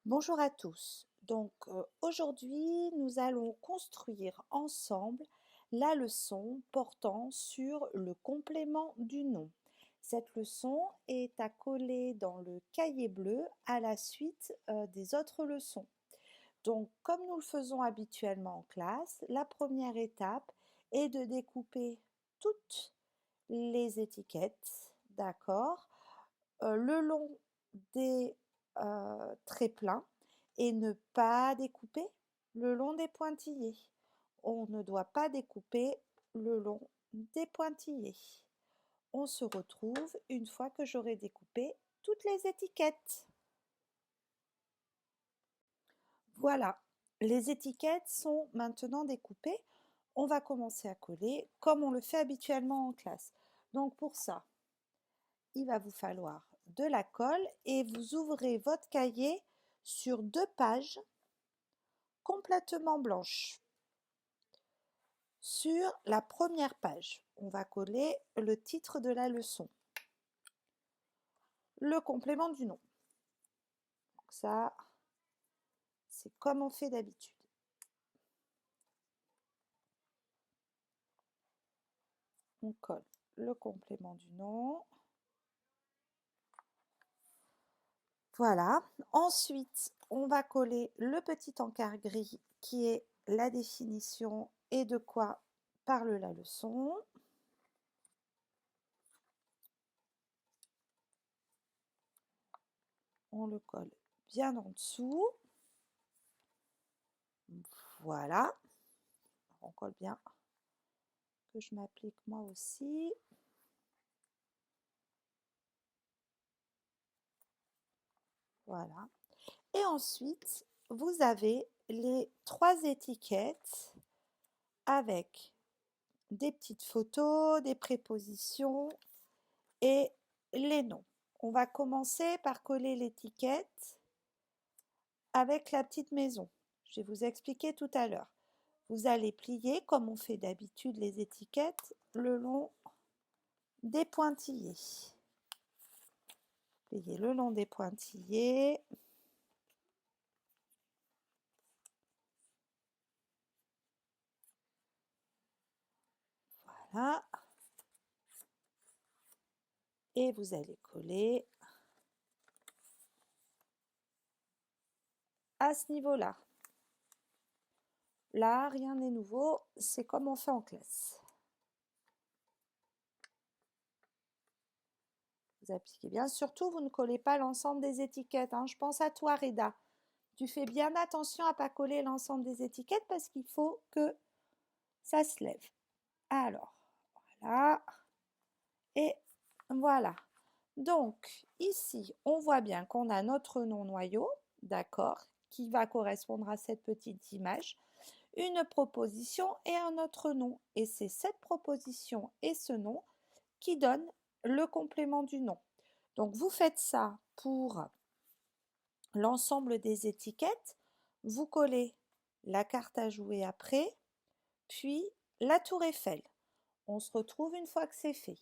Bonjour à tous. Aujourd'hui, nous allons construire ensemble la leçon portant sur le complément du nom. Cette leçon est à coller dans le cahier bleu à la suite des autres leçons. Donc, comme nous le faisons habituellement en classe, la première étape est de découper toutes les étiquettes, d'accord, le long des traits pleins et ne pas découper le long des pointillés. On ne doit pas découper le long des pointillés. On se retrouve une fois que j'aurai découpé toutes les étiquettes. Voilà, les étiquettes sont maintenant découpées. On va commencer à coller comme on le fait habituellement en classe. Donc pour ça, il va vous falloir de la colle et vous ouvrez votre cahier sur 2 pages complètement blanches. Sur la première page, on va coller le titre de la leçon, le complément du nom. Donc ça, c'est comme on fait d'habitude. On colle le complément du nom. Voilà. Ensuite, on va coller le petit encart gris qui est la définition et de quoi parle la leçon. On le colle bien en dessous. Voilà. On colle bien. Que je m'applique moi aussi. Voilà. Et ensuite, vous avez les 3 étiquettes avec des petites photos, des prépositions et les noms. On va commencer par coller l'étiquette avec la petite maison. Je vais vous expliquer tout à l'heure. Vous allez plier, comme on fait d'habitude les étiquettes, le long des pointillés. Pliez le long des pointillés. Voilà. Et vous allez coller à ce niveau-là. Là, rien n'est nouveau, c'est comme on fait en classe. Vous appliquez bien. Surtout, vous ne collez pas l'ensemble des étiquettes. Je pense à toi, Reda. Tu fais bien attention à ne pas coller l'ensemble des étiquettes parce qu'il faut que ça se lève. Alors, voilà. Et voilà. Donc, ici, on voit bien qu'on a notre nom noyau, d'accord, qui va correspondre à cette petite image, une proposition et un autre nom. Et c'est cette proposition et ce nom qui donnent le complément du nom. Donc, vous faites ça pour l'ensemble des étiquettes. Vous collez la carte à jouer après, puis la tour Eiffel. On se retrouve une fois que c'est fait.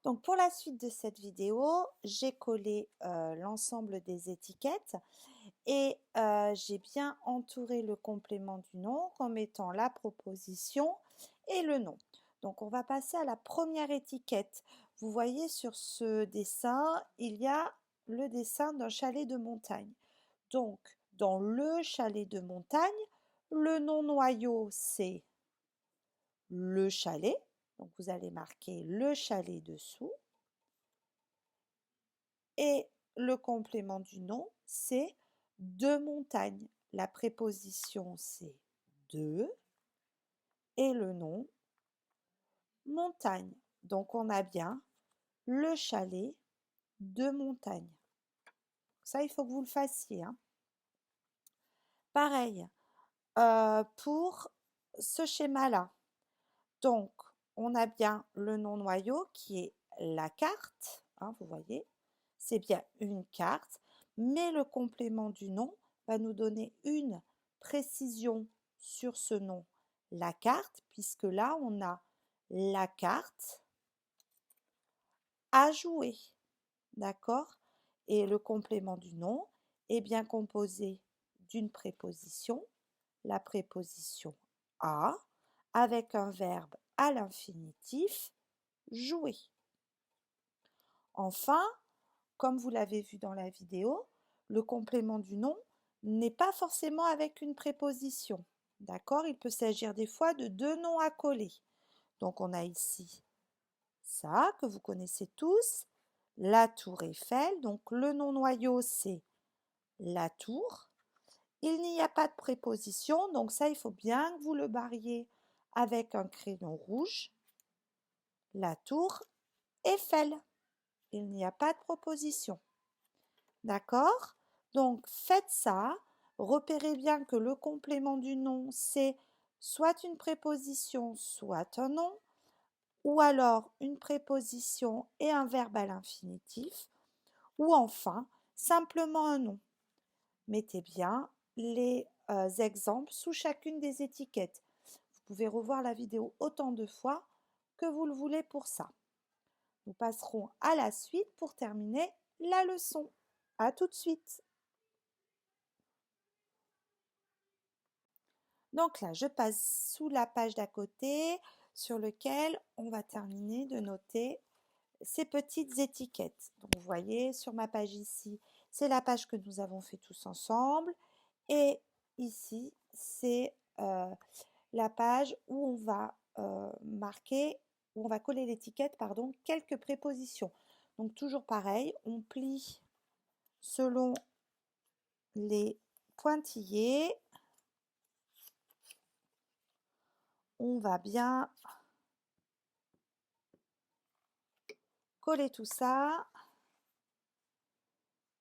Donc pour la suite de cette vidéo, j'ai collé l'ensemble des étiquettes et j'ai bien entouré le complément du nom comme étant la proposition et le nom. Donc on va passer à la première étiquette. Vous voyez sur ce dessin, il y a le dessin d'un chalet de montagne. Donc dans le chalet de montagne, le nom noyau c'est le chalet. Donc vous allez marquer le chalet dessous. Et le complément du nom, c'est de montagne. La préposition, c'est de et le nom, montagne. Donc on a bien le chalet de montagne. Ça, il faut que vous le fassiez. Pareil, pour ce schéma-là. Donc, on a bien le nom noyau qui est la carte, vous voyez, c'est bien une carte, mais le complément du nom va nous donner une précision sur ce nom, la carte, puisque là, on a la carte à jouer, d'accord? Et le complément du nom est bien composé d'une préposition, la préposition à, avec un verbe à l'infinitif, jouer. Enfin, comme vous l'avez vu dans la vidéo, le complément du nom n'est pas forcément avec une préposition. D'accord? Il peut s'agir des fois de deux noms accolés. Donc on a ici ça que vous connaissez tous, la tour Eiffel. Donc le nom noyau c'est la tour. Il n'y a pas de préposition, donc ça il faut bien que vous le barriez avec un crayon rouge. La tour Eiffel. Il n'y a pas de proposition. D'accord? Donc faites ça. Repérez bien que le complément du nom, c'est soit une préposition, soit un nom, ou alors une préposition et un verbe à l'infinitif, ou enfin simplement un nom. Mettez bien les exemples sous chacune des étiquettes. Vous pouvez revoir la vidéo autant de fois que vous le voulez pour ça. Nous passerons à la suite pour terminer la leçon. À tout de suite. Donc là, je passe sous la page d'à côté sur lequel on va terminer de noter ces petites étiquettes. Donc vous voyez sur ma page ici, c'est la page que nous avons fait tous ensemble. Et ici, c'est la page où on va marquer, où on va coller l'étiquette, pardon, quelques prépositions. Donc toujours pareil, on plie selon les pointillés. On va bien coller tout ça.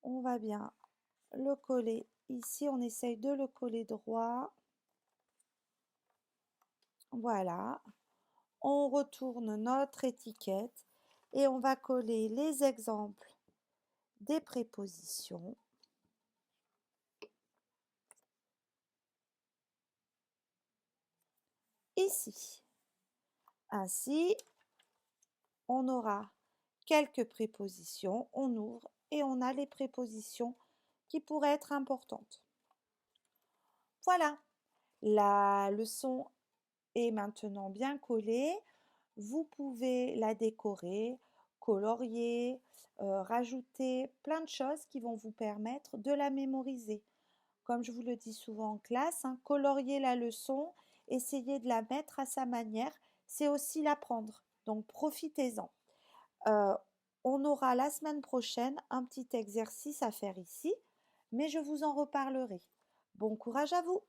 On va bien le coller ici. On essaye de le coller droit. Voilà. On retourne notre étiquette et on va coller les exemples des prépositions. Ici. Ainsi, on aura quelques prépositions, on ouvre et on a les prépositions qui pourraient être importantes. Voilà, la leçon est maintenant bien collée. Vous pouvez la décorer, colorier, rajouter plein de choses qui vont vous permettre de la mémoriser. Comme je vous le dis souvent en classe, hein, colorier la leçon, essayer de la mettre à sa manière, c'est aussi l'apprendre. Donc profitez-en. On aura la semaine prochaine un petit exercice à faire ici, mais je vous en reparlerai. Bon courage à vous!